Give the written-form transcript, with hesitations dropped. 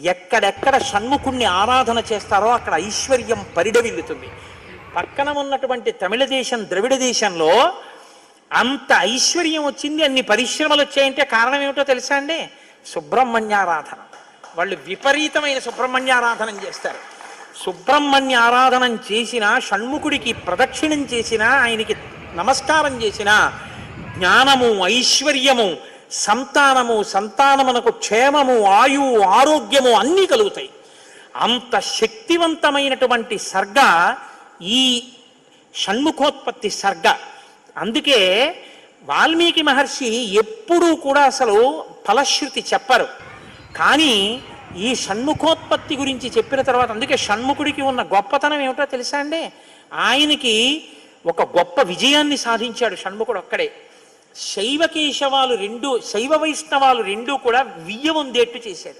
ఎక్కడెక్కడ షణ్ముఖుణ్ణి ఆరాధన చేస్తారో అక్కడ ఐశ్వర్యం పరిడవిల్లుతుంది. పక్కన ఉన్నటువంటి తమిళ దేశం, ద్రవిడ దేశంలో అంత ఐశ్వర్యం వచ్చింది, అన్ని పరిశ్రమలు వచ్చాయంటే కారణం ఏమిటో తెలుసా అండి? సుబ్రహ్మణ్యారాధన. వాళ్ళు విపరీతమైన సుబ్రహ్మణ్యారాధనం చేస్తారు. సుబ్రహ్మణ్య ఆరాధనం చేసినా, షణ్ముఖుడికి ప్రదక్షిణం చేసినా, ఆయనకి నమస్కారం చేసినా జ్ఞానము, ఐశ్వర్యము, సంతానమునకు క్షేమము, ఆయువు, ఆరోగ్యము అన్నీ కలుగుతాయి. అంత శక్తివంతమైనటువంటి సర్గ ఈ షణ్ముఖోత్పత్తి సర్గ. అందుకే వాల్మీకి మహర్షి ఎప్పుడూ కూడా అసలు ఫలశ్రుతి చెప్పరు. కానీ ఈ షణ్ముఖోత్పత్తి గురించి చెప్పిన తర్వాత, అందుకే షణ్ముఖుడికి ఉన్న గొప్పతనం ఏమిటో తెలుసా అండి? ఆయనకి ఒక గొప్ప విజయాన్ని సాధించాడు షణ్ముఖుడు ఒక్కడే. శైవ వైష్ణవాలు రెండూ కూడా వియ్య వందేట్టు చేశాడు.